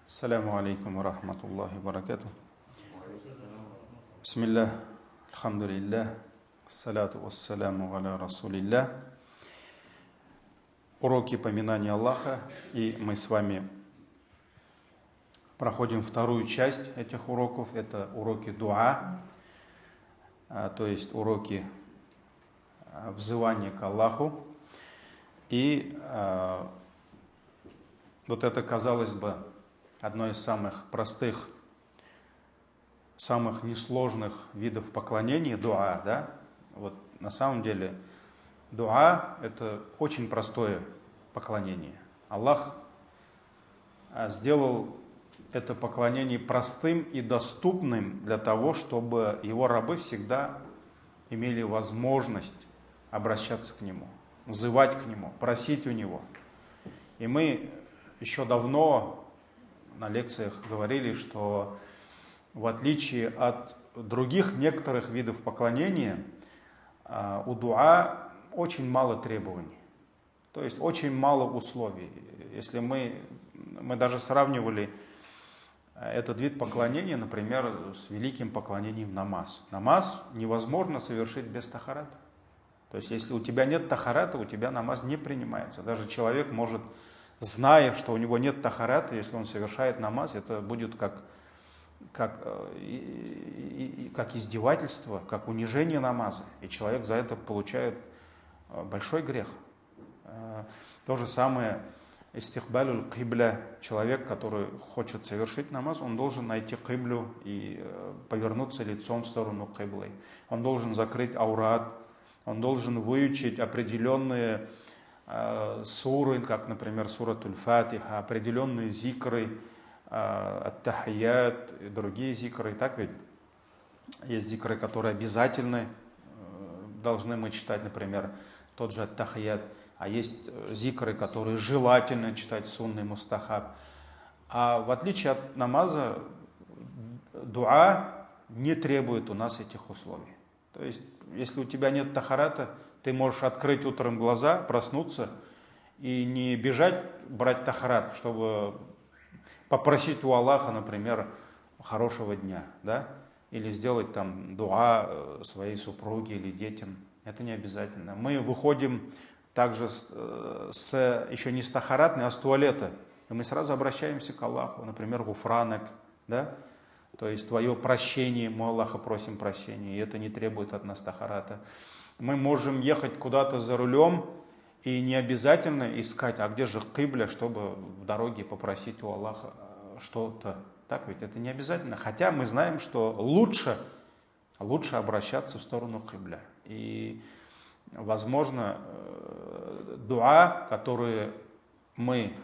Ассаляму алейкум ва рахматуллахи ва баракату. Бисмиллах, алхамдулиллах, ассаляту вассаляму аля расулиллах. Уроки поминания Аллаха. И мы с вами проходим вторую часть этих уроков. Это уроки дуа, то есть уроки взывания к Аллаху. И вот это, казалось бы, одно из самых простых, самых несложных видов поклонения, дуа, да? Вот на самом деле дуа – это очень простое поклонение. Аллах сделал это поклонение простым и доступным для того, чтобы его рабы всегда имели возможность обращаться к Нему, взывать к Нему, просить у Него. И мы еще давно на лекциях говорили, что в отличие от других некоторых видов поклонения, у дуа очень мало требований, то есть очень мало условий. Если мы даже сравнивали этот вид поклонения, например, с великим поклонением намаз. Намаз невозможно совершить без тахарата. То есть если у тебя нет тахарата, у тебя намаз не принимается. Даже человек может, зная, что у него нет тахарата, если он совершает намаз, это будет как издевательство, как унижение намаза. И человек за это получает большой грех. То же самое истихбалюль кибля. Человек, который хочет совершить намаз, он должен найти киблю и повернуться лицом в сторону киблы. Он должен закрыть аурат, он должен выучить определенные суры, как, например, суратуль Фатиха, определенные зикры, ат-тахият и другие зикры. Так ведь есть зикры, которые обязательно должны мы читать, например, тот же ат-тахият, а есть зикры, которые желательно читать сунный мустахаб. А в отличие от намаза, дуа не требует у нас этих условий. То есть, если у тебя нет тахарата, ты можешь открыть утром глаза, проснуться и не бежать брать тахарат, чтобы попросить у Аллаха, например, хорошего дня, да? Или сделать там дуа своей супруге или детям. Это не обязательно. Мы выходим также еще не с тахаратной, а с туалета. И мы сразу обращаемся к Аллаху, например, гуфранак, да? То есть твое прощение, мы Аллаха просим прощения, и это не требует от нас тахарата. Мы можем ехать куда-то за рулем и не обязательно искать, а где же кибля, чтобы в дороге попросить у Аллаха что-то. Так ведь это не обязательно. Хотя мы знаем, что лучше обращаться в сторону кибля. И, возможно, дуа, которые мы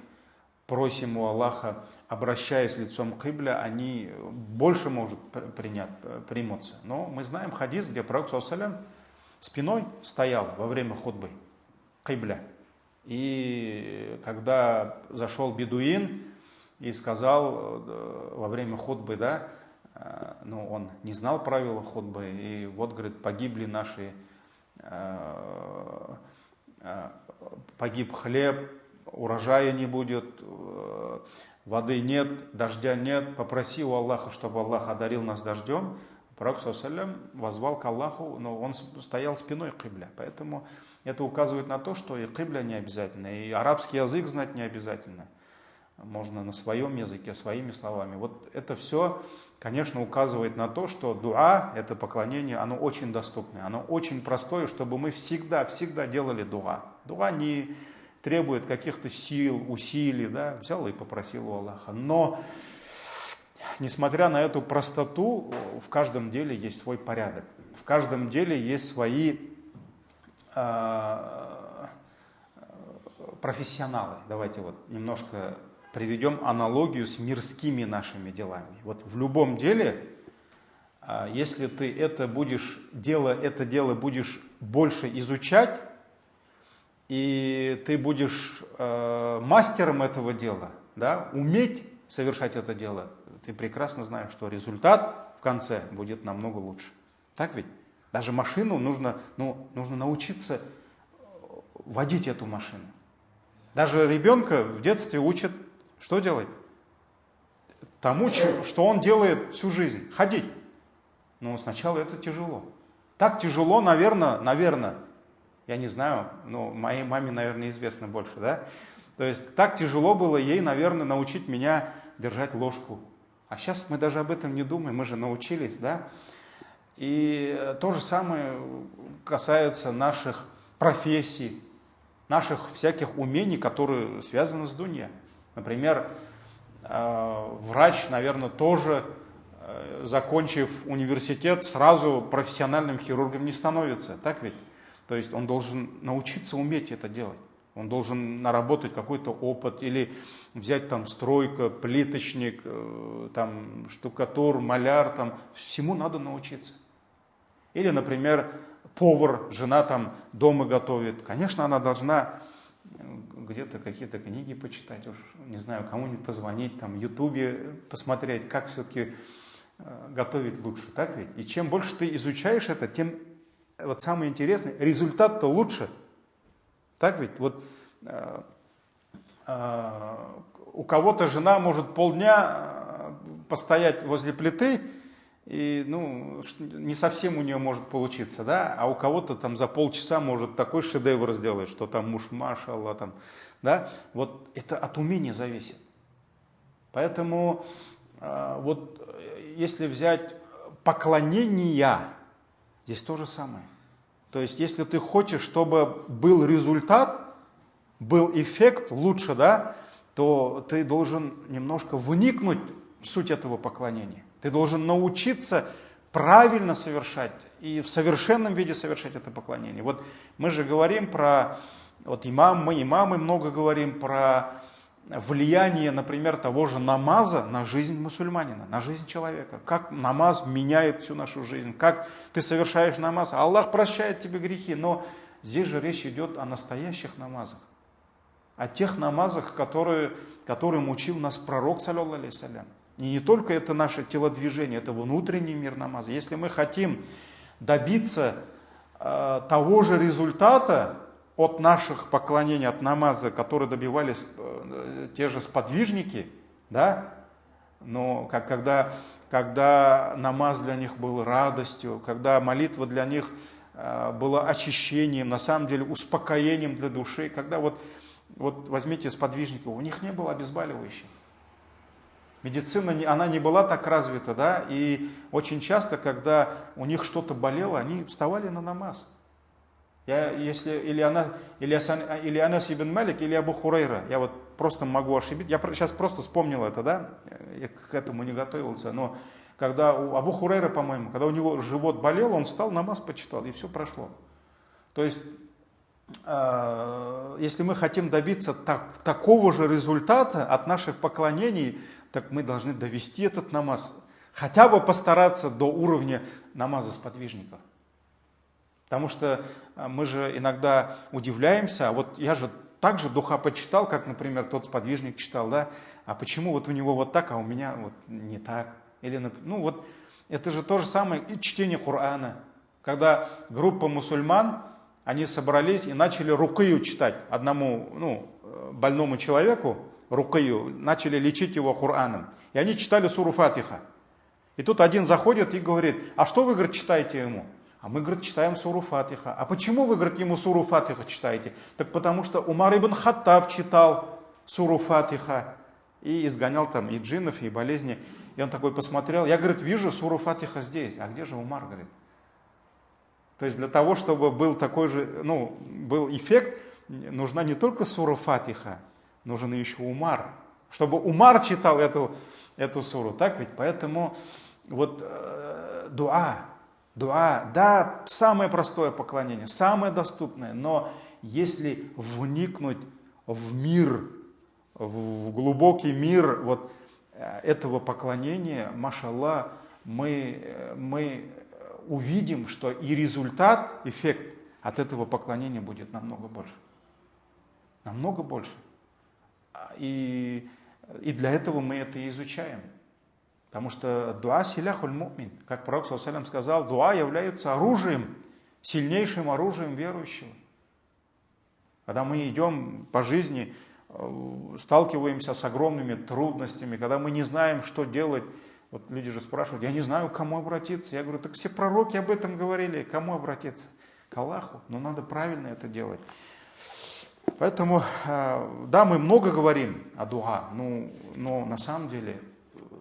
просим у Аллаха, обращаясь лицом к кибля, они больше могут примутся. Но мы знаем хадис, где пророк ﷺ спиной стоял во время хутбы кибля. И когда зашел бедуин и сказал во время хутбы, да, он не знал правила хутбы, и вот, говорит, погибли наши, погиб хлеб, урожая не будет, воды нет, дождя нет, попроси у Аллаха, чтобы Аллах одарил нас дождем. Пророк ﷺ возвал к Аллаху, но он стоял спиной к кибля. Поэтому это указывает на то, что и кибля не обязательно, и арабский язык знать не обязательно. Можно на своем языке, своими словами. Вот это все, конечно, указывает на то, что дуа, это поклонение, оно очень доступное, оно очень простое, чтобы мы всегда делали дуа. Дуа не требует каких-то сил, усилий, да, взял и попросил у Аллаха. Но, несмотря на эту простоту, в каждом деле есть свой порядок. В каждом деле есть свои профессионалы. Давайте вот немножко приведем аналогию с мирскими нашими делами. Вот в любом деле, если ты это дело будешь больше изучать, и ты будешь мастером этого дела, да, уметь совершать это дело, ты прекрасно знаешь, что результат в конце будет намного лучше. Так ведь? Даже машину нужно научиться водить эту машину. Даже ребенка в детстве учат что делать? тому, что он делает всю жизнь, ходить. Но сначала это тяжело. Так тяжело, наверное, я не знаю, но моей маме, наверное, известно больше, да? То есть так тяжело было ей, наверное, научить меня держать ложку. А сейчас мы даже об этом не думаем, мы же научились, да? И то же самое касается наших профессий, наших всяких умений, которые связаны с дунья. Например, врач, наверное, тоже, закончив университет, сразу профессиональным хирургом не становится, так ведь? То есть он должен научиться уметь это делать. Он должен наработать какой-то опыт или взять там стройка, плиточник, там штукатур, маляр, там всему надо научиться. Или, например, повар, жена там дома готовит. Конечно, она должна где-то какие-то книги почитать, уж не знаю, кому-нибудь позвонить, там в Ютубе посмотреть, как все-таки готовить лучше, так ведь? И чем больше ты изучаешь это, тем, вот самое интересное, результат-то лучше. Так ведь? Вот у кого-то жена может полдня постоять возле плиты, и не совсем у нее может получиться, да, а у кого-то там за полчаса может такой шедевр сделать, что там муж машалла, там, да, вот это от умения зависит. Поэтому вот если взять поклонения, здесь то же самое. То есть, если ты хочешь, чтобы был результат, был эффект лучше, да, то ты должен немножко вникнуть в суть этого поклонения. Ты должен научиться правильно совершать и в совершенном виде совершать это поклонение. Вот мы же говорим про, вот мы имамы много говорим про влияние, например, того же намаза на жизнь мусульманина, на жизнь человека. Как намаз меняет всю нашу жизнь, как ты совершаешь намаз. Аллах прощает тебе грехи, но здесь же речь идет о настоящих намазах. О тех намазах, которым учил нас пророк, саллаллаху алейхи салям. И не только это наше телодвижение, это внутренний мир намаза. Если мы хотим добиться того же результата от наших поклонений, от намаза, которые добивались те же сподвижники, да, но когда намаз для них был радостью, когда молитва для них была очищением, на самом деле успокоением для души, когда вот возьмите сподвижников, у них не было обезболивающих. Медицина, она не была так развита, да, и очень часто, когда у них что-то болело, они вставали на намаз. Или Анас ибн Малик, или Абу Хурайра, я вот просто могу ошибиться, я сейчас просто вспомнил это, да, я к этому не готовился, но когда у Абу Хурайра, по-моему, когда у него живот болел, он встал, намаз почитал, и все прошло. То есть, если мы хотим добиться такого же результата от наших поклонений, так мы должны довести этот намаз, хотя бы постараться до уровня намаза сподвижников. Потому что мы же иногда удивляемся, а вот я же также духа почитал, как, например, тот сподвижник читал, да, а почему вот у него вот так, а у меня вот не так? Или, вот это же то же самое и чтение Корана. Когда группа мусульман, они собрались и начали рукию читать одному, больному человеку, рукию, начали лечить его Кораном. И они читали суру Фатиха. И тут один заходит и говорит, а что вы, говорит, читаете ему? А мы, говорит, читаем суру Фатиха. А почему вы, говорит, ему суру Фатиха читаете? Так потому что Умар ибн Хаттаб читал суру Фатиха и изгонял там и джиннов, и болезни. И он такой посмотрел, я, говорит, вижу суру Фатиха здесь. А где же Умар, говорит? То есть для того, чтобы был такой же, был эффект, нужна не только сура Фатиха, нужен еще Умар. Чтобы Умар читал эту суру, так ведь? Поэтому вот дуа, да, самое простое поклонение, самое доступное, но если вникнуть в мир, в глубокий мир вот этого поклонения, машаллах, мы увидим, что и результат, эффект от этого поклонения будет намного больше. Намного больше. И для этого мы это и изучаем. Потому что дуа силяхуль му'мин, как пророк саллаллаху алейхи ва саллям сказал, дуа является оружием, сильнейшим оружием верующего. Когда мы идем по жизни, сталкиваемся с огромными трудностями, когда мы не знаем, что делать. Вот люди же спрашивают, я не знаю, к кому обратиться. Я говорю, так все пророки об этом говорили, к кому обратиться? К Аллаху, но надо правильно это делать. Поэтому, да, мы много говорим о дуа, но на самом деле,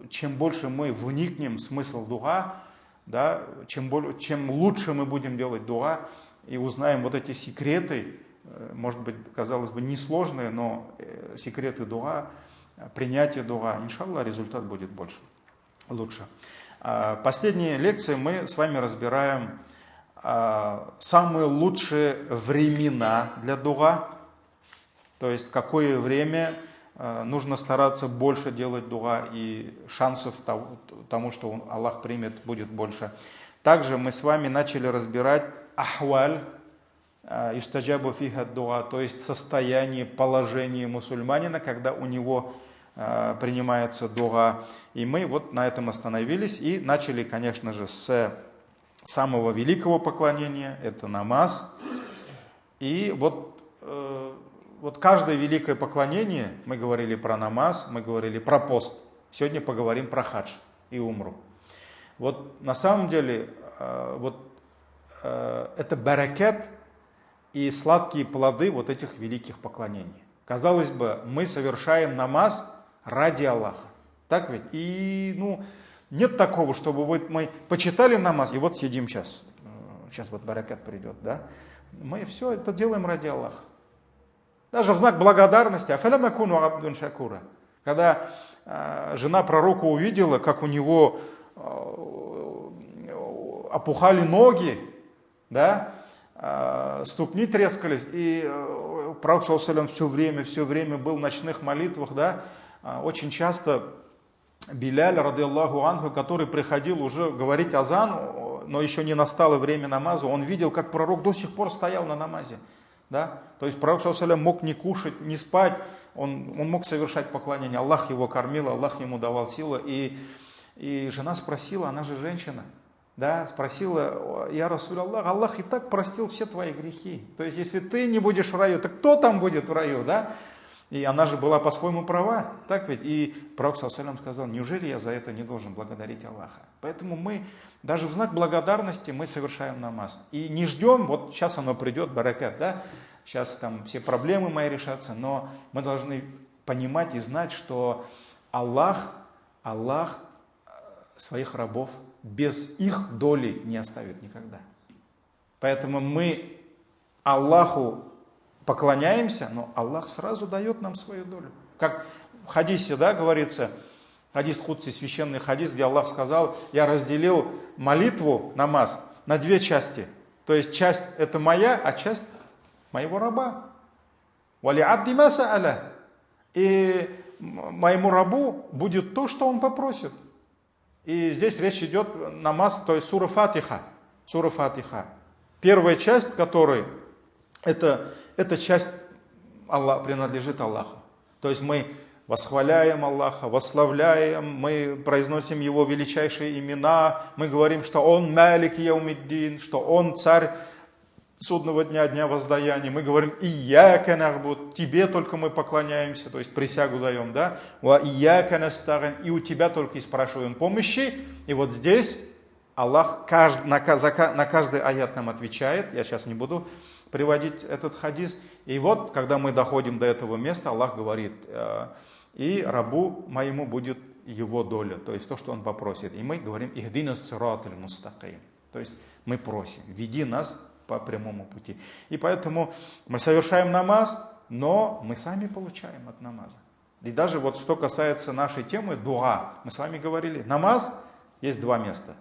чем больше мы вникнем в смысл дуа, да, чем лучше мы будем делать дуа и узнаем вот эти секреты, может быть, казалось бы, несложные, но секреты дуа, принятие дуа, иншаллах, результат будет лучше. Последние лекции мы с вами разбираем самые лучшие времена для дуа, то есть какое время нужно стараться больше делать дуа, и шансов тому, что Аллах примет, будет больше. Также мы с вами начали разбирать ахваль, юстаджабу фиха дуа, то есть состояние, положение мусульманина, когда у него принимается дуа. И мы вот на этом остановились и начали, конечно же, с самого великого поклонения, это намаз. И вот каждое великое поклонение, мы говорили про намаз, мы говорили про пост. Сегодня поговорим про хадж и умру. Вот на самом деле это баракат и сладкие плоды вот этих великих поклонений. Казалось бы, мы совершаем намаз ради Аллаха. Так ведь? И нет такого, чтобы мы почитали намаз, и вот сидим сейчас вот баракат придет, да? Мы все это делаем ради Аллаха. Даже в знак благодарности. Когда жена пророка увидела, как у него опухали ноги, да, ступни трескались, и пророк саллаллаху все время был в ночных молитвах, да, очень часто Биляль, радиаллаху анху, который приходил уже говорить азан, но еще не настало время намаза, он видел, как пророк до сих пор стоял на намазе. Да? То есть пророк саллаллаху мог не кушать, не спать, он мог совершать поклонение. Аллах его кормил, Аллах ему давал силу. И жена спросила, она же женщина, да, спросила, я Расуль Аллах, Аллах и так простил все твои грехи. То есть если ты не будешь в раю, то кто там будет в раю, да? И она же была по-своему права, так ведь? И пророк саллаллаху сказал, неужели я за это не должен благодарить Аллаха? Поэтому мы, даже в знак благодарности, мы совершаем намаз. И не ждем, вот сейчас оно придет, баракат, да? Сейчас там все проблемы мои решатся, но мы должны понимать и знать, что Аллах своих рабов без их доли не оставит никогда. Поэтому мы Аллаху поклоняемся, но Аллах сразу дает нам свою долю. Как в хадисе, да, говорится, хадис Кудси, священный хадис, где Аллах сказал, я разделил молитву, намаз, на две части. То есть часть это моя, а часть моего раба. Вали абди ма сааля. И моему рабу будет то, что он попросит. И здесь речь идет намаз, то есть сура Фатиха. Сура Фатиха. Первая часть которой эта часть принадлежит Аллаху. То есть мы восхваляем Аллаха, восславляем, мы произносим Его величайшие имена, мы говорим, что Он Малик Яумиддин, что Он царь судного дня, дня воздаяния. Мы говорим «Ияка нахбуд», «Тебе только мы поклоняемся», то есть присягу даем, да? «Ва ияка настагин», и у Тебя только и спрашиваем помощи. И вот здесь Аллах на каждый аят нам отвечает. Я сейчас не буду приводить этот хадис. И вот, когда мы доходим до этого места, Аллах говорит, и рабу моему будет его доля, то есть то, что он попросит. И мы говорим, ихдина сираталь мустаким, то есть мы просим, веди нас по прямому пути. И поэтому мы совершаем намаз, но мы сами получаем от намаза. И даже вот что касается нашей темы, дуа, мы с вами говорили, намаз есть два места.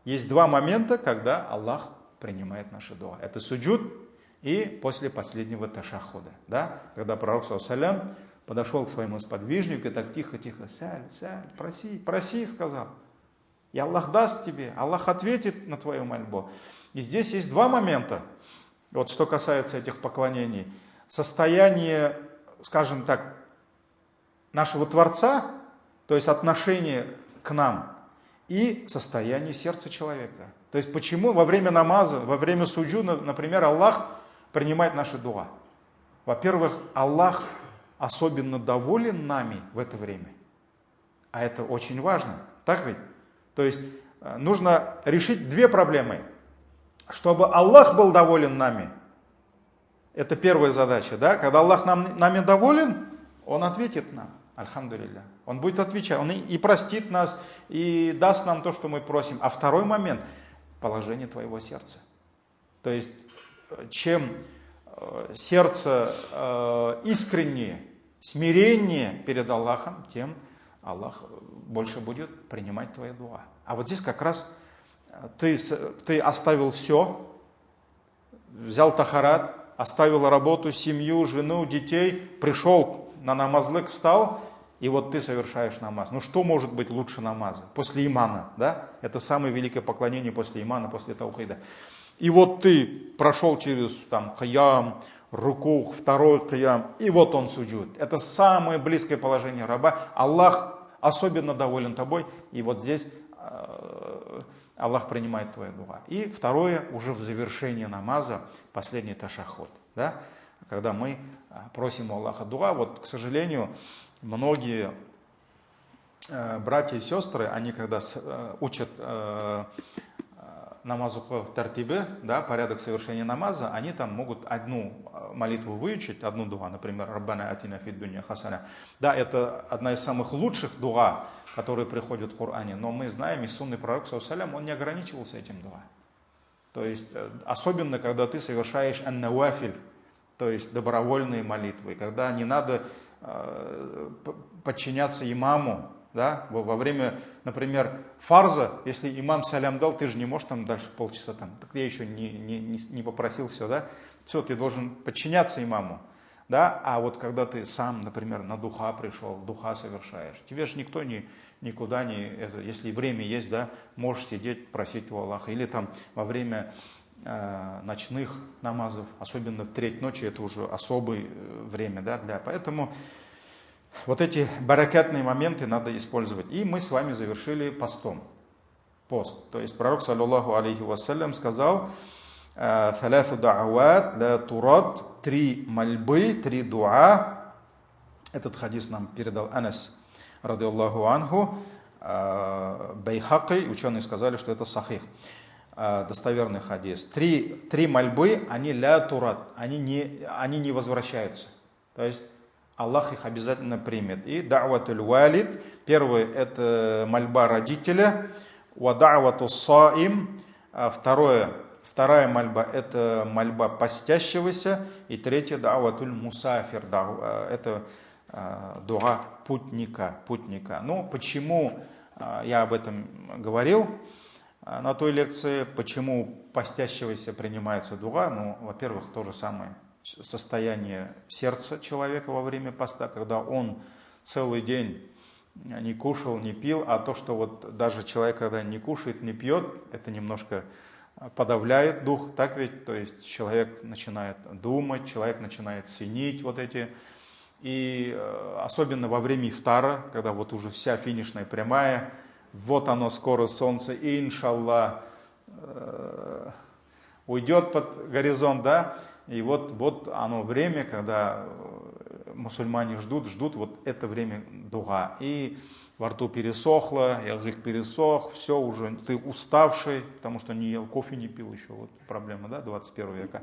Есть два момента, когда Аллах принимает наши дуа. Это суджуд и после последнего ташахуда. Да? Когда пророк саллаллаху подошел к своему сподвижнику и так тихо-тихо, саль, проси, сказал. И Аллах даст тебе, Аллах ответит на твою мольбу. И здесь есть два момента, вот что касается этих поклонений. Состояние, скажем так, нашего Творца, то есть отношение к нам, и состояние сердца человека. То есть почему во время намаза, во время суджуда, например, Аллах принимает наши дуа. Во-первых, Аллах особенно доволен нами в это время. А это очень важно, так ведь? То есть нужно решить две проблемы. Чтобы Аллах был доволен нами. Это первая задача, да? Когда Аллах нами доволен, Он ответит нам. Альхамдулилля. Он будет отвечать. Он и простит нас, и даст нам то, что мы просим. А второй момент – положение твоего сердца. То есть, чем сердце искреннее, смирение перед Аллахом, тем Аллах больше будет принимать твои дуа. А вот здесь как раз ты оставил все, взял тахарат, оставил работу, семью, жену, детей, пришел на намазлык, встал, и вот ты совершаешь намаз. Ну что может быть лучше намаза? После имана, да? Это самое великое поклонение после имана, после таухида. И вот ты прошел через каям, рукух, второй каям, и вот он суджуд. Это самое близкое положение раба. Аллах особенно доволен тобой, и вот здесь Аллах принимает твою дуа. И второе, уже в завершении намаза, последний ташаххуд, да? Когда мы просим у Аллаха дуа. Вот, к сожалению, многие братья и сестры, они когда учат намазу по тартибе, да, порядок совершения намаза, они там могут одну молитву выучить, одну дуа, например, «Раббана атина фид дунья хасана». Да, это одна из самых лучших дуа, которые приходят в Коране, но мы знаем, и сунный пророк, саллаллаху, он не ограничивался этим дуа. То есть, особенно, когда ты совершаешь ан-навафиль, то есть добровольные молитвы, когда не надо подчиняться имаму, да, во время, например, фарза, если имам салям дал, ты же не можешь там дальше полчаса там, так я еще не попросил, все, да, все, ты должен подчиняться имаму, да, а вот когда ты сам, например, на духа пришел, духа совершаешь, тебе же никто никуда не, если время есть, да, можешь сидеть, просить у Аллаха, или там во время ночных намазов, особенно в треть ночи, это уже особое время, да, поэтому вот эти баракатные моменты надо использовать. И мы с вами завершили постом. Пост. То есть пророк, саллаллаху алейхи вассалям, сказал: «Фалафу да'ават ла турад», 3 мольбы, 3 дуа. Этот хадис нам передал Анас, радиаллаху анху. Байхаки, ученые сказали, что это сахих, достоверный хадис. 3 мольбы, они ля турад, они не возвращаются. То есть Аллах их обязательно примет. И да'ватуль валид, первый – это мольба родителя, ва да'вату саим, вторая мольба – это мольба постящегося, и третья – да'ватуль мусафир, это дуа путника. Ну, почему я об этом говорил на той лекции, почему постящегося принимается дуа? Ну, во-первых, то же самое состояние сердца человека во время поста, когда он целый день не кушал, не пил, а то, что вот даже человек, когда не кушает, не пьет, это немножко подавляет дух, так ведь? То есть человек начинает думать, человек начинает ценить вот эти, и особенно во время ифтара, когда вот уже вся финишная прямая, вот оно скоро солнце, и иншаллах уйдет под горизонт, да? И вот оно время, когда мусульмане ждут вот это время дуа. И во рту пересохло, язык пересох, все уже, ты уставший, потому что не ел, кофе не пил еще, вот проблема, да, 21 века.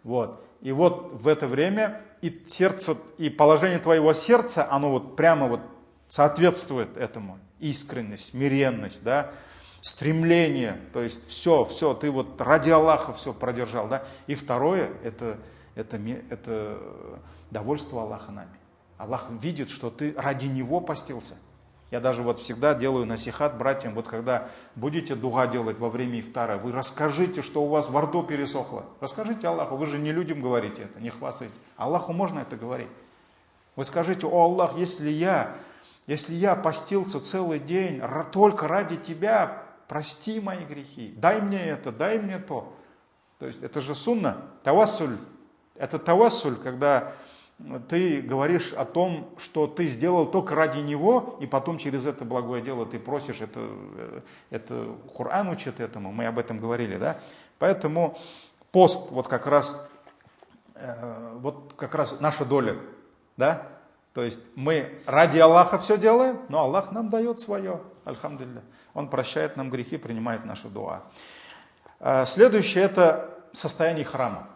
Вот. И вот в это время и сердце, и положение твоего сердца, оно вот прямо вот соответствует этому. Искренность, смиренность, да, стремление, то есть все, ты вот ради Аллаха все продержал, да. И второе, это довольство Аллаха нами. Аллах видит, что ты ради Него постился. Я даже вот всегда делаю насихат братьям, вот когда будете дуга делать во время ифтара, вы расскажите, что у вас во рту пересохло. Расскажите Аллаху, вы же не людям говорите это, не хвастайте. Аллаху можно это говорить. Вы скажите: о Аллах, если я постился целый день только ради Тебя, прости мои грехи, дай мне это, дай мне то. То есть это же сунна, тавассуль. Это тавассуль, когда ты говоришь о том, что ты сделал только ради Него, и потом через это благое дело ты просишь, это Коран учит этому, мы об этом говорили, да? Поэтому пост вот как раз наша доля, да? То есть мы ради Аллаха все делаем, но Аллах нам дает свое. Альхамдулилля. Он прощает нам грехи, принимает наши дуа. Следующее это состояние храма.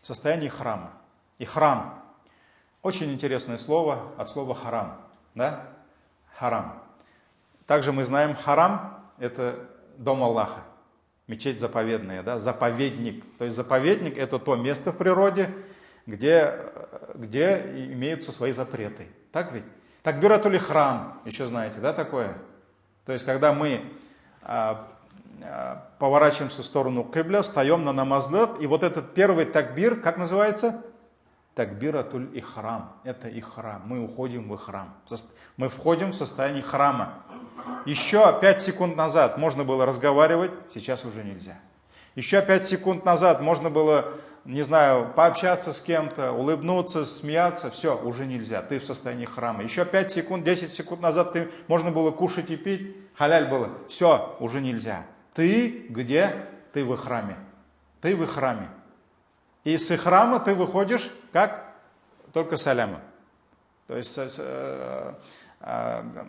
Состояние храма. И храм. Очень интересное слово от слова харам. Да? Харам. Также мы знаем харам это дом Аллаха. Мечеть заповедная, да? Заповедник. То есть заповедник это то место в природе, где имеются свои запреты. Так ведь? Такбиратуль ихрам, еще знаете, да, такое? То есть, когда мы поворачиваемся в сторону кибля, встаем на намазлык, и вот этот первый такбир, как называется? Такбиратуль ихрам. Это ихрам. Мы уходим в ихрам. Мы входим в состояние храма. Еще 5 секунд назад можно было разговаривать, сейчас уже нельзя. Еще 5 секунд назад можно было, не знаю, пообщаться с кем-то, улыбнуться, смеяться, все, уже нельзя, ты в состоянии храма. Еще 5 секунд, 10 секунд назад можно было кушать и пить, халяль было, все, уже нельзя. Ты где? Ты в храме. Ты в храме. И с храма ты выходишь, как? Только саляма. То есть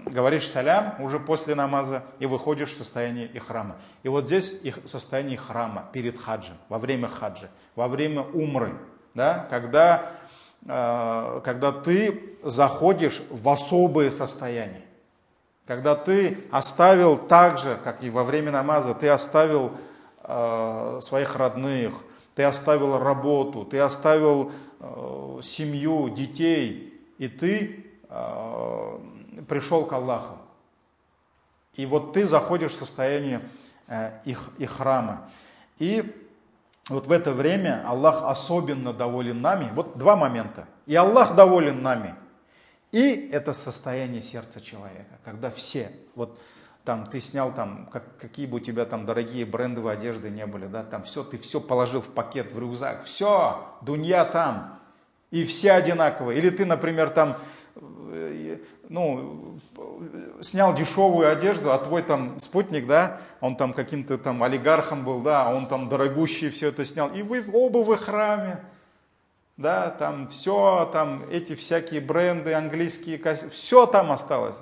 говоришь салям уже после намаза и выходишь в состояние ихрама. И вот здесь состояние храма перед хаджем, во время хаджа, во время умры, да, когда ты заходишь в особое состояние. Когда ты оставил так же, как и во время намаза, ты оставил своих родных, ты оставил работу, ты оставил семью, детей, и ты пришел к Аллаху. И вот ты заходишь в состояние ихрама. И вот в это время Аллах особенно доволен нами. Вот два момента. И Аллах доволен нами. И это состояние сердца человека. Когда все, вот там ты снял, там, какие бы у тебя там дорогие брендовые одежды не были, да, там все, ты все положил в пакет, в рюкзак. Все, дунья там. И все одинаковые. Или ты, например, там, снял дешевую одежду, а твой там спутник, да, он там каким-то там олигархом был, да, он там дорогущий все это снял, и вы оба в храме, да, там все, там эти всякие бренды английские, все там осталось.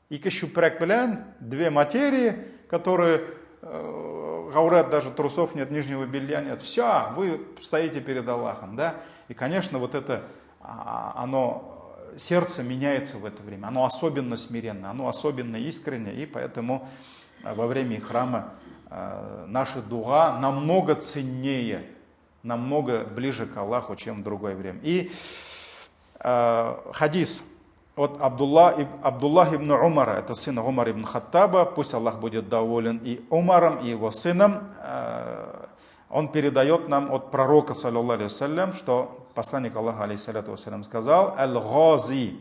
И кашупряк белян, две материи, которые, говорят, даже трусов нет, нижнего белья нет, все, вы стоите перед Аллахом, да, и, конечно, вот это, оно... Сердце меняется в это время, оно особенно смиренно, оно особенно искренне, и поэтому во время храма наша дуа намного ценнее, намного ближе к Аллаху, чем в другое время. И хадис от Абдуллах ибн Умара, это сын Умар ибн Хаттаба, пусть Аллах будет доволен и Умаром, и его сыном, он передает нам от пророка, саллаллаху алейхи вассалям, что посланник Аллаха, алейхиссалату вассалям, сказал: «Аль-гази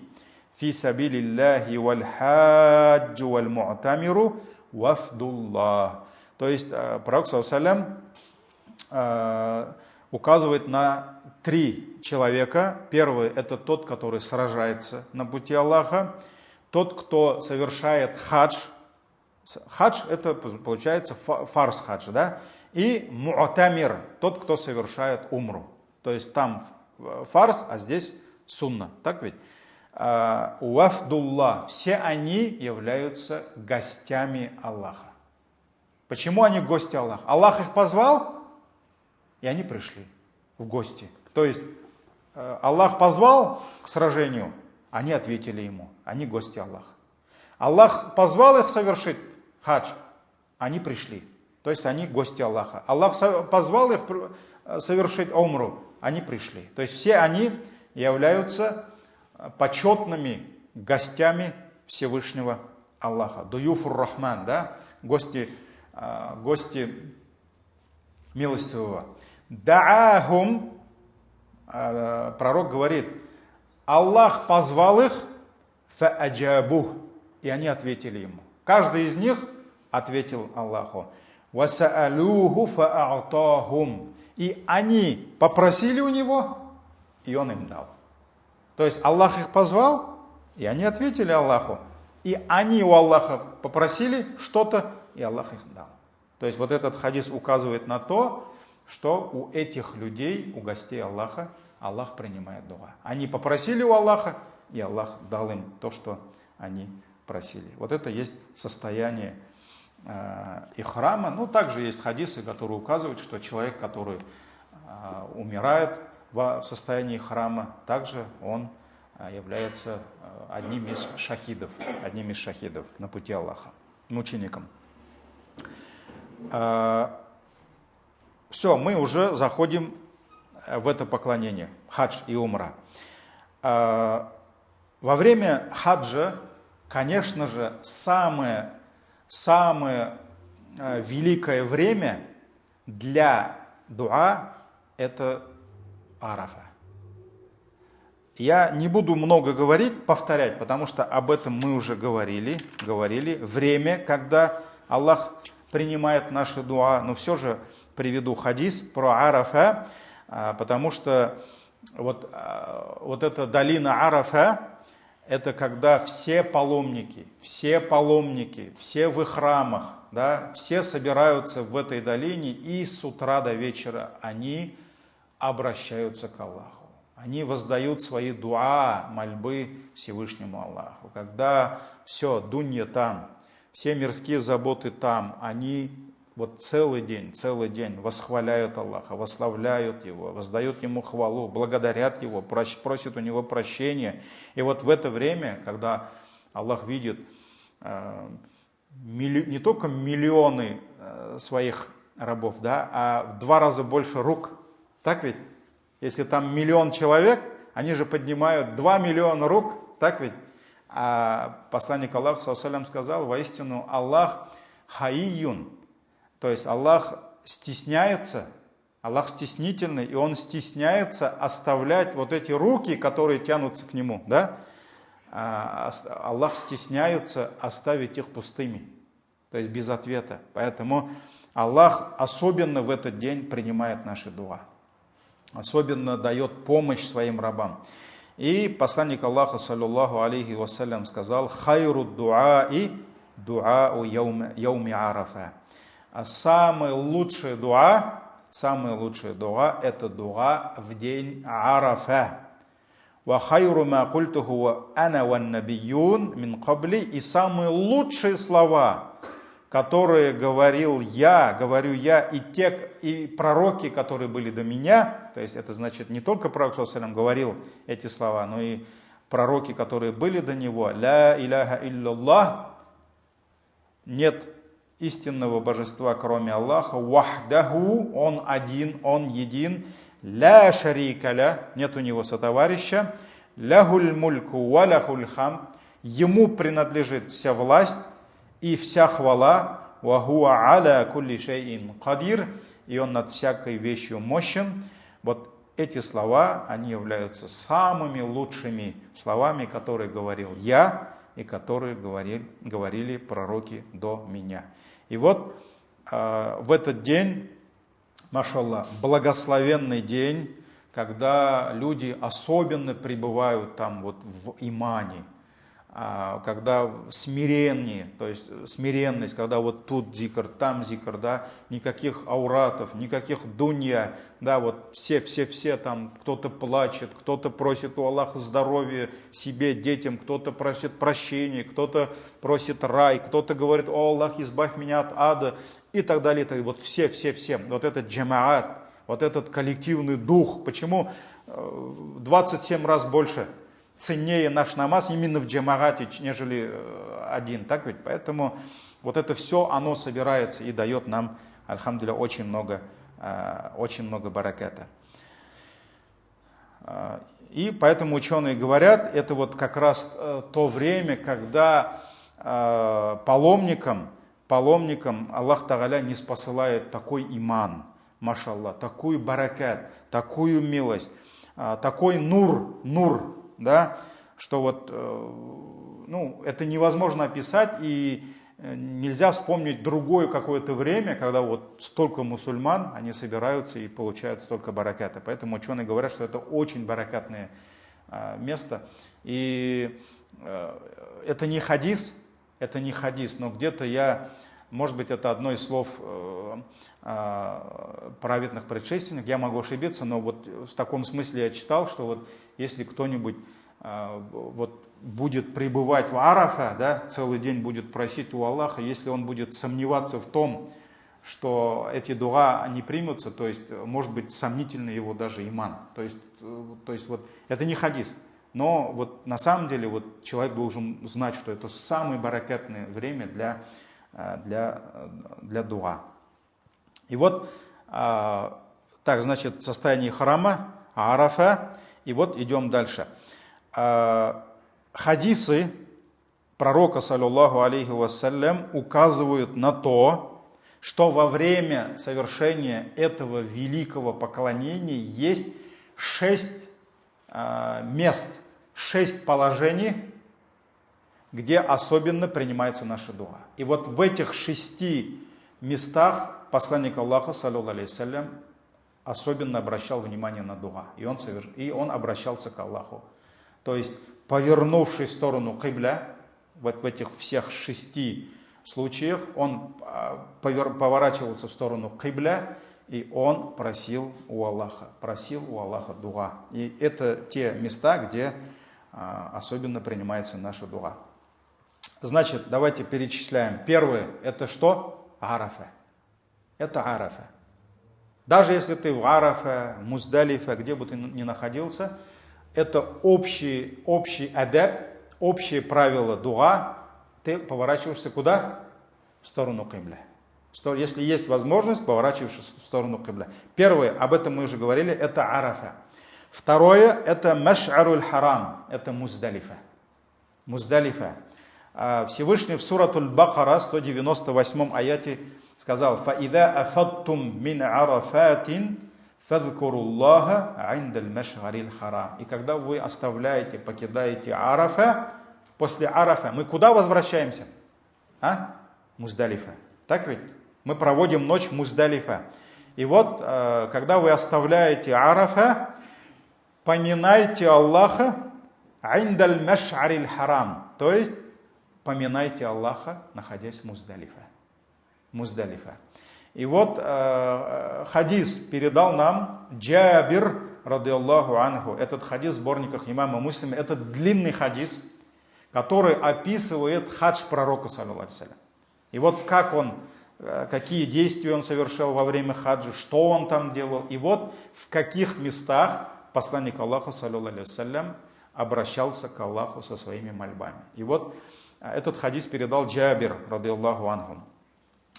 фи сабилиллахи валь-хаджу валь-му'тамиру вафдуллах». То есть пророк, саллаллаху алейхи указывает на 3 человека. Первый – это тот, который сражается на пути Аллаха, тот, кто совершает хадж. Хадж – это получается фарз хадж, да? И му'тамир – тот, кто совершает умру. То есть там фарз, а здесь сунна. Так ведь? Уафдуллах. Все они являются гостями Аллаха. Почему они гости Аллаха? Аллах их позвал, и они пришли в гости. То есть Аллах позвал к сражению, они ответили ему. Они гости Аллаха. Аллах позвал их совершить хадж, они пришли. То есть они гости Аллаха. Аллах позвал их совершить умру, они пришли. То есть все они являются почетными гостями Всевышнего Аллаха. Дуюфур Рахман, да? Гости милостивого. Даахум, пророк говорит, Аллах позвал их, фааджабух, и они ответили ему. Каждый из них ответил Аллаху. Васаалюху фаатахум. И они попросили у него, и он им дал. То есть Аллах их позвал, и они ответили Аллаху. И они у Аллаха попросили что-то, и Аллах их дал. То есть вот этот хадис указывает на то, что у этих людей, у гостей Аллаха, Аллах принимает дуа. Они попросили у Аллаха, и Аллах дал им то, что они просили. Вот это есть состояние ихрама. Ну, также есть хадисы, которые указывают, что человек, который умирает в состоянии ихрама, также он является одним из шахидов на пути Аллаха, мучеником. Все, мы уже заходим в это поклонение, хадж и умра. Во время хаджа, конечно же, самое великое время для дуа – это Арафа. Я не буду много говорить, повторять, потому что об этом мы уже говорили. Время, когда Аллах принимает наши дуа, но все же приведу хадис про Арафа, потому что вот эта долина Арафа, это когда все паломники, все в их храмах, да, все собираются в этой долине, и с утра до вечера они обращаются к Аллаху. Они воздают свои дуа, мольбы Всевышнему Аллаху. Когда все, дунья там, все мирские заботы там, они вот целый день восхваляют Аллаха, восславляют Его, воздают Ему хвалу, благодарят Его, просят у Него прощения. И вот в это время, когда Аллах видит не только миллионы своих рабов, да, а в 2 раза больше рук, так ведь? Если там 1 миллион человек, они же поднимают 2 миллиона рук, так ведь? А посланник Аллаха, саллаллаху алейхи ва саллям, сказал: воистину Аллах хаийюн, то есть Аллах стесняется, Аллах стеснительный, и Он стесняется оставлять вот эти руки, которые тянутся к Нему, да? Аллах стесняется оставить их пустыми, то есть без ответа. Поэтому Аллах особенно в этот день принимает наши дуа, особенно дает помощь своим рабам. И посланник Аллаха, саллаллаху алейхи вассалям, сказал: хайру дуаи дуау яуми арафа. А самое лучшее дуа это дуа в день Арафа. Ва хайру ма культуху ана ван набиюн мин кабли. И самые лучшие слова, которые говорю я, и пророки, которые были до меня, то есть это значит не только пророк саллаллаху алейхи ва саллям говорил эти слова, но и пророки, которые были до него: ля иляха илляллах, нет истинного божества, кроме Аллаха, вахдаху, Он один, Он един, ля шарика ля, нет у него сотоварища, лягуль мульку ва лягуль хамд, Ему принадлежит вся власть и вся хвала, ва хуа аля кулли шайин кадир, и Он над всякой вещью мощен. Вот эти слова, они являются самыми лучшими словами, которые говорил я и которые говорили пророки до меня. И вот в этот день, машаллах, благословенный день, когда люди особенно пребывают там вот в имане, когда смирение, то есть смиренность, когда вот тут зикр, там зикр, да, никаких ауратов, никаких дунья, да, вот все там, кто-то плачет, кто-то просит у Аллаха здоровья себе, детям, кто-то просит прощения, кто-то просит рай, кто-то говорит: о Аллах, избавь меня от ада, и так далее. Вот все, вот этот джамаат, вот этот коллективный дух, почему 27 раз больше ценнее наш намаз намаз именно в джамаате, нежели один, так ведь? Поэтому вот это все, оно собирается и дает нам, альхамдулилля, очень много бараката. И поэтому ученые говорят, это вот как раз то время, когда паломникам Аллах Тааля не спосылает такой иман, машаллах, такую баракат, такую милость, такой нур, да, что вот, это невозможно описать, и нельзя вспомнить другое какое-то время, когда вот столько мусульман, они собираются и получают столько бараката. Поэтому ученые говорят, что это очень баракатное место. И это не хадис, но где-то может быть, это одно из слов праведных предшественников, я могу ошибиться, но вот в таком смысле я читал, что вот если кто-нибудь вот будет пребывать в Арафа, да, целый день будет просить у Аллаха, если он будет сомневаться в том, что эти дуа не примутся, то есть может быть сомнительный его даже иман. То есть вот это не хадис. Но вот на самом деле вот человек должен знать, что это самое баракатное время для дуа. И вот так, значит, состояние храма, Арафа, и вот идем дальше. Хадисы пророка, саллаллаху алейхи вассалям, указывают на то, что во время совершения этого великого поклонения есть 6 мест, 6 положений, где особенно принимается наша дуа. И вот в этих 6 местах посланник Аллаха, саллаллаху алейхи вассалям, особенно обращал внимание на дуа. И он обращался к Аллаху. То есть, повернувшись в сторону кибля, вот в этих всех 6 случаях, он поворачивался в сторону кибля, и он просил у Аллаха дуа. И это те места, где особенно принимается наша дуа. Значит, давайте перечисляем. Первое, это что? Арафа. Это Арафа. Даже если ты в Арафа, Муздалифа, где бы ты ни находился, это общий адаб, общие правила дуа. Ты поворачиваешься куда? В сторону кибля. Если есть возможность, поворачиваешься в сторону кибля. Первое, об этом мы уже говорили, это Арафа. Второе, это Маш'аруль Харам, это Муздалифа. Всевышний в суратуль Бакара, 198 аяте, сказал: «Фаида афадтум мин арафатин фадхкуруллаха индаль маш'ариль харам». И когда вы покидаете Арафа, после Арафа, мы куда возвращаемся? Муздалифа. Так ведь? Мы проводим ночь в Муздалифа. И вот, когда вы оставляете Арафа, поминайте Аллаха индаль маш'ариль харам. То есть, поминайте Аллаха, находясь в Муздалифа. И вот хадис передал нам Джабир, радиаллаху анху. Этот хадис в сборниках имама Муслима. Это длинный хадис, который описывает хадж пророка, саллаллаху алейхи вассалям. И вот какие действия он совершал во время хаджа, что он там делал. И вот в каких местах посланник Аллаха, саллаллаху алейхи вассалям, обращался к Аллаху со своими мольбами. И вот этот хадис передал Джабир, радиаллаху анху.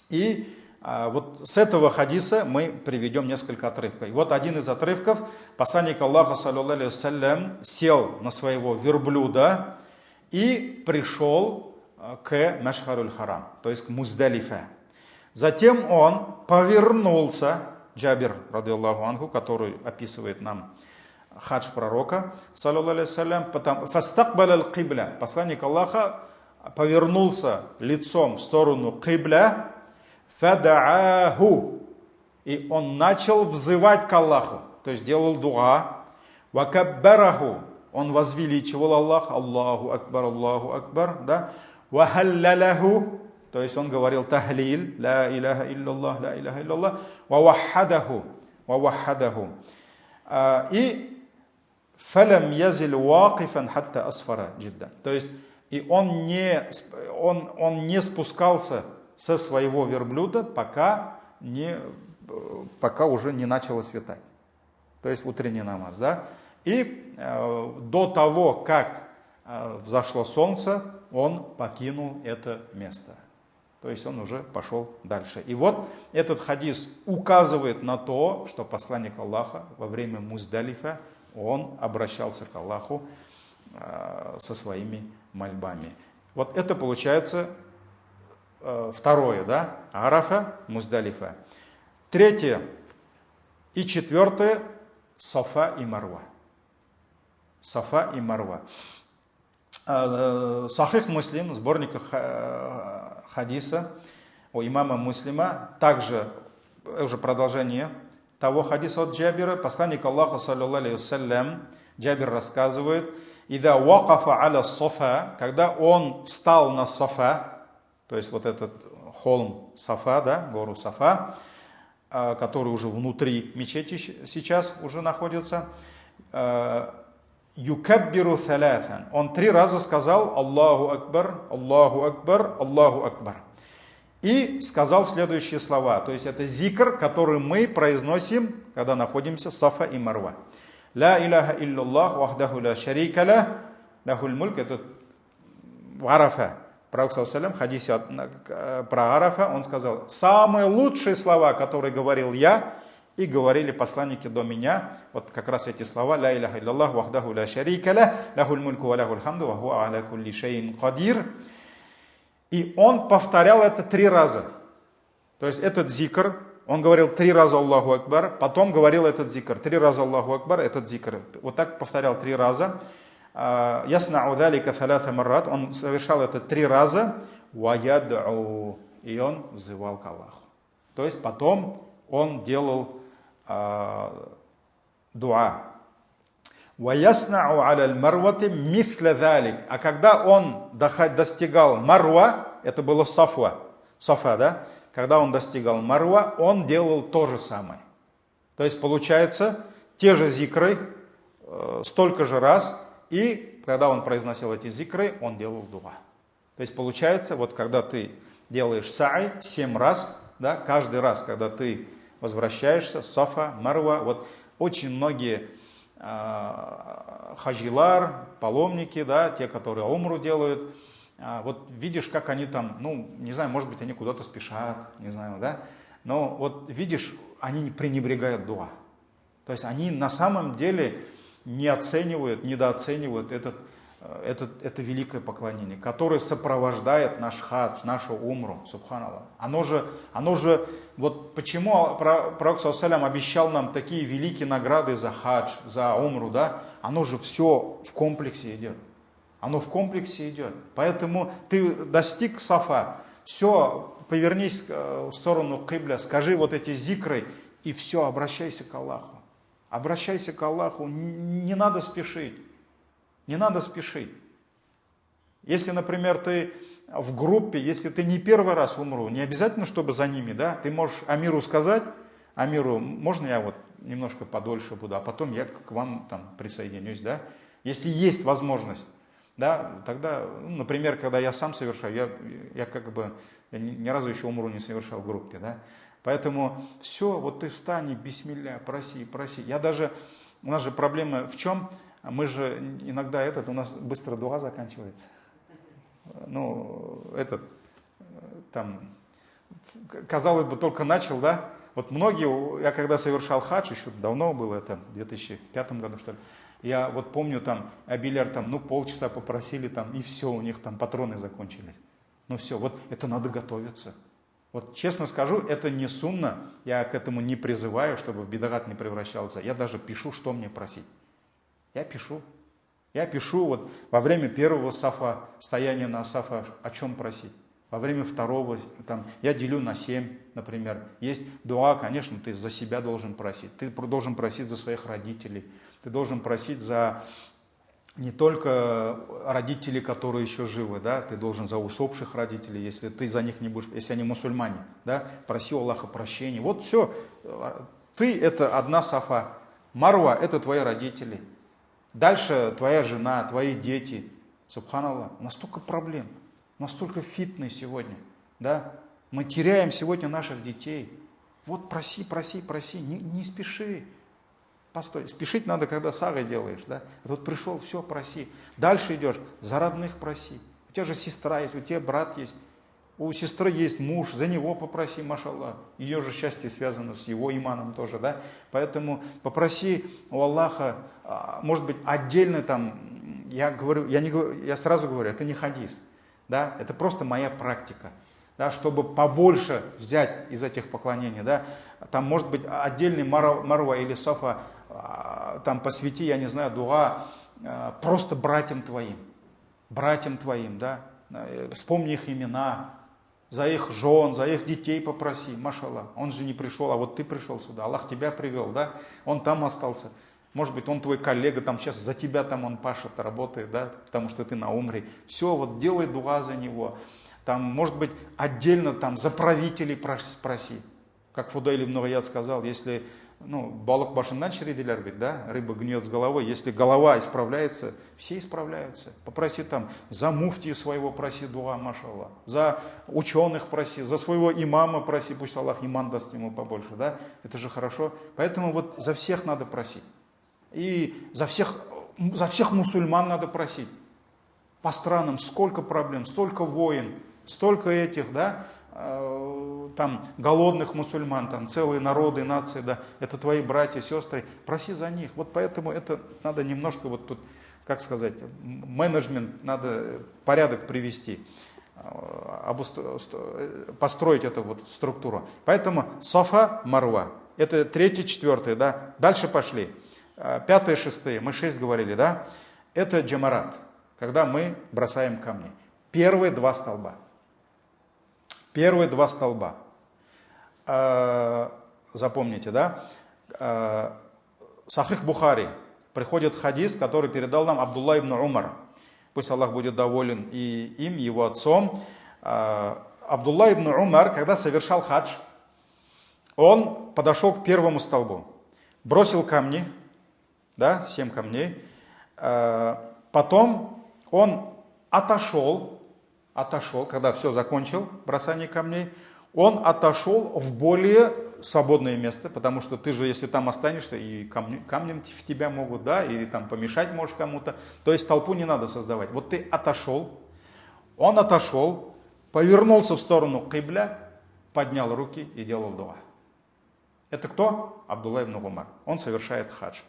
И вот с этого хадиса мы приведем несколько отрывков. И вот один из отрывков. Посланник Аллаха, саллаллаху алейхи вассалям, сел на своего верблюда и пришел к Маш'аруль Харам, то есть к Муздалифе. Затем он повернулся, Джабир, радиаллаху анху, который описывает нам хадж пророка, саллаллаху алейхи вассалям, фастакбаля аль-кибля. Посланник Аллаха повернулся лицом в сторону кибля, фадааху, и он начал взывать к Аллаху, то есть делал дуа, вакаббараху, он возвеличивал Аллах, Аллаху Акбар, да, вахаллалаху, то есть он говорил тахлил, ла иляха илляллах, вавахадаху, и фалам язиль вакифан хатта асфара джиддан, то есть и он не спускался со своего верблюда, пока уже не начало светать. То есть утренний намаз, да? И до того, как взошло солнце, он покинул это место. То есть он уже пошел дальше. И вот этот хадис указывает на то, что посланник Аллаха во время Муздалифа, он обращался к Аллаху со своими мольбами. Вот это получается второе, да? Арафа, Муздалифа. Третье и четвертое — Сафа и Марва. Сафа и Марва. Сахих Муслим, сборник хадиса у имама Муслима, также уже продолжение того хадиса от Джабира. Посланник Аллаха, саллаллаху алейхи вассалям, Джабир рассказывает: «Ида вакафа аля Сафа», когда он встал на Сафа, то есть вот этот холм Сафа, да, гору Сафа, который уже внутри мечети сейчас уже находится, юкаббиру салятан. Он 3 раза сказал Аллаху Акбар, Аллаху Акбар, Аллаху Акбар. И сказал следующие слова. То есть это зикр, который мы произносим, когда находимся Сафа и Марва. Ла иляха илляллах, вахдаху ла шарика ля, лахуль мульк. Это в Арафа. Пророк ﷺ в хадисе про Арафа, он сказал, самые лучшие слова, которые говорил я, и говорили посланники до меня, вот как раз эти слова, ла иляха илляллах, вахдаху ла шарика ля, лахуль мульку ва лахуль хамду, ва хуа аля кулли шейин кадир. И он повторял это 3 раза. То есть этот зикр, он говорил 3 раза Аллаху Акбар, потом говорил этот зикр, 3 раза Аллаху Акбар, этот зикр. Вот так повторял 3 раза. Яснау далика салята маррат, он совершал это 3 раза, ва яд'у, и он взывал к Аллаху. То есть потом он делал дуа. Ва яснау аля марвати мифля далик. А когда он достигал Марва, это было Сафа, да? Когда он достигал Марва, он делал то же самое. То есть получается, те же зикры, столько же раз, и когда он произносил эти зикры, он делал дуа. То есть получается, вот когда ты делаешь са'и 7 раз, да, каждый раз, когда ты возвращаешься, Сафа, Марва, вот очень многие хажилар, паломники, да, те, которые умру делают, вот видишь, как они там, ну, не знаю, может быть, они куда-то спешат, не знаю, да, но вот видишь, они не пренебрегают дуа. То есть они на самом деле не оценивают, недооценивают это великое поклонение, которое сопровождает наш хадж, нашу умру, субханаллах. Оно же, вот почему Пророк ﷺ обещал нам такие великие награды за хадж, за умру, да? Оно же все в комплексе идет. Оно в комплексе идет. Поэтому ты достиг Сафа, все, повернись в сторону кибля, скажи вот эти зикры, и все, обращайся к Аллаху. Обращайся к Аллаху, не надо спешить. Не надо спешить. Если, например, ты в группе, если ты не первый раз умру, не обязательно, чтобы за ними, да, ты можешь Амиру сказать, Амиру, можно я вот немножко подольше буду, а потом я к вам там присоединюсь, да. Если есть возможность, да, тогда, ну, например, когда я сам совершаю, я как бы ни разу еще умру не совершал в группе, да. Поэтому все, вот ты встань, бисмилля, проси. У нас же проблема в чем? Мы же иногда у нас быстро дуа заканчивается. Ну, там, казалось бы, только начал, да? Вот многие, я когда совершал хадж, еще давно было, это в 2005 году, что ли, я вот помню, там, Абиляр, там, ну, полчаса попросили, там, и все, у них там патроны закончились. Ну, все, вот это надо готовиться. Вот честно скажу, это не сунна, я к этому не призываю, чтобы в бидагат не превращался. Я даже пишу, что мне просить. Я пишу вот во время первого сафа, стояния на сафа, о чем просить. Во время второго, там, я делю на 7, например. Есть дуа, конечно, ты за себя должен просить. Ты должен просить за своих родителей. Ты должен просить за не только родителей, которые еще живы, да, ты должен за усопших родителей, если ты за них не будешь, если они мусульмане, да, проси у Аллаха прощения. Вот все, ты это одна сафа. Марва это твои родители. Дальше твоя жена, твои дети. Субханаллах, настолько проблем, настолько фитны сегодня, да? Мы теряем сегодня наших детей. Вот проси, не спеши. Постой, спешить надо, когда сагой делаешь, да? Вот пришел, все, проси. Дальше идешь, за родных проси. У тебя же сестра есть, у тебя брат есть. У сестры есть муж, за него попроси, машаллах. Ее же счастье связано с его иманом тоже, да? Поэтому попроси у Аллаха, может быть, отдельно там, я сразу говорю, это не хадис, да? Это просто моя практика, да? Чтобы побольше взять из этих поклонений, да? Там может быть отдельный Марва или Сафа, там посвяти, я не знаю, дуа просто братьям твоим, да? Вспомни их имена, за их жен, за их детей попроси, машаллах. Он же не пришел, а вот ты пришел сюда, Аллах тебя привел, да? Он там остался. Может быть, он твой коллега, там сейчас за тебя там он пашет, работает, да? Потому что ты на умре. Все, вот делай дуа за него. Там, может быть, отдельно там за правителей проси. Как Фудайль ибн Ияд сказал, если балық башынан шіриделер бит, да? Рыба гниет с головой. Если голова исправляется, все исправляются. Попроси там, за муфтия своего проси дуа, машаллах. За ученых проси, за своего имама проси, пусть Аллах иман даст ему побольше, да? Это же хорошо. Поэтому вот за всех надо просить. И за всех мусульман надо просить. По странам сколько проблем, столько войн, столько этих, да? Там голодных мусульман, там целые народы, нации, да, это твои братья, сестры, проси за них. Вот поэтому это надо немножко вот тут, как сказать, менеджмент, надо порядок привести, построить эту вот структуру. Поэтому Сафа, Марва, это 3, 4, да, дальше пошли, 5, 6, мы 6 говорили, да, это джамарат, когда мы бросаем камни. Первые 2 столба. Первые 2 столба. Запомните, да? Сахих Бухари. Приходит хадис, который передал нам Абдулла ибн Умар. Пусть Аллах будет доволен и им, его отцом. Абдулла ибн Умар, когда совершал хадж, он подошел к первому столбу. Бросил камни, да, 7 камней. Потом он отошел, когда все закончил, бросание камней, он отошел в более свободное место, потому что ты же, если там останешься, и камнем в тебя могут, да, или там помешать можешь кому-то, то есть толпу не надо создавать. Вот ты отошел, он отошел, повернулся в сторону кибля, поднял руки и делал дуа. Это кто? Абдулла ибн Умар. Он совершает хадж.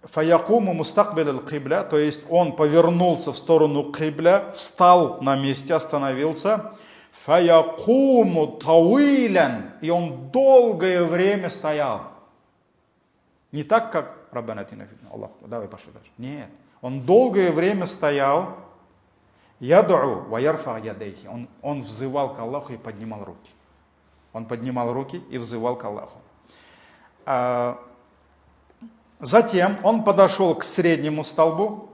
Фаякуму мустакбиль аль-кибля, то есть он повернулся в сторону кибля, встал на месте, остановился. Фаякуму тауилян, и он долгое время стоял. Не так, как Раббана атина фид дунья, Аллах, давай пошли дальше. Нет, он долгое время стоял. Яд'у ва ярфа ядейхи, он взывал к Аллаху и поднимал руки. Он поднимал руки и взывал к Аллаху. Затем он подошел к среднему столбу,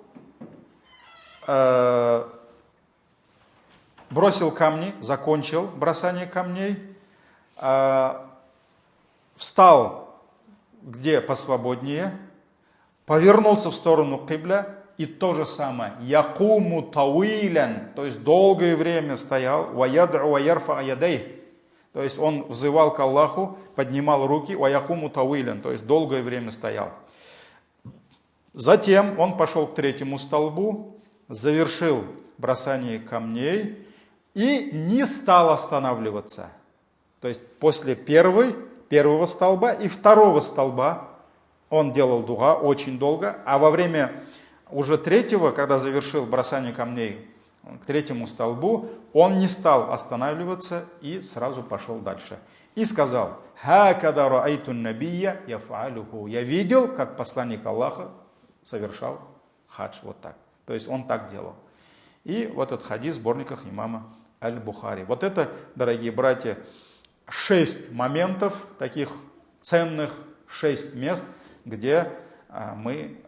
бросил камни, закончил бросание камней, встал где посвободнее, повернулся в сторону кибля и то же самое. Якуму тауилян, то есть долгое время стоял, ва яд'у ва ярфа ядей, то есть он взывал к Аллаху, поднимал руки, ва якуму тауилян, то есть долгое время стоял. Затем он пошел к третьему столбу, завершил бросание камней и не стал останавливаться. То есть после первого столба и второго столба он делал дуа очень долго, а во время уже третьего, когда завершил бросание камней к третьему столбу, он не стал останавливаться и сразу пошел дальше. И сказал: «Хакада раайтун набия яф'алюху». Я видел, как посланник Аллаха совершал хадж вот так. То есть он так делал. И вот этот хадис в сборниках имама Аль-Бухари. Вот это, дорогие братья, 6 моментов, таких ценных 6 мест, где мы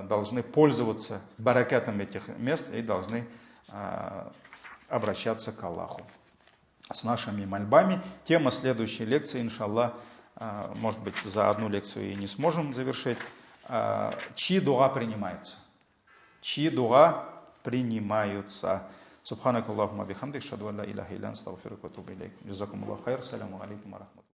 должны пользоваться баракатом этих мест и должны обращаться к Аллаху с нашими мольбами. Тема следующей лекции, иншаллах, может быть, за одну лекцию и не сможем завершить. Чьи дуа принимаются? Чьи дуа принимаются? Субханакаллахумма бихамдик, шаду ан ла илаха илля анта, астагфирука ва атубу илейк. Джазакумуллаху хайр. Ассаламу алейкум ва рахматуллах.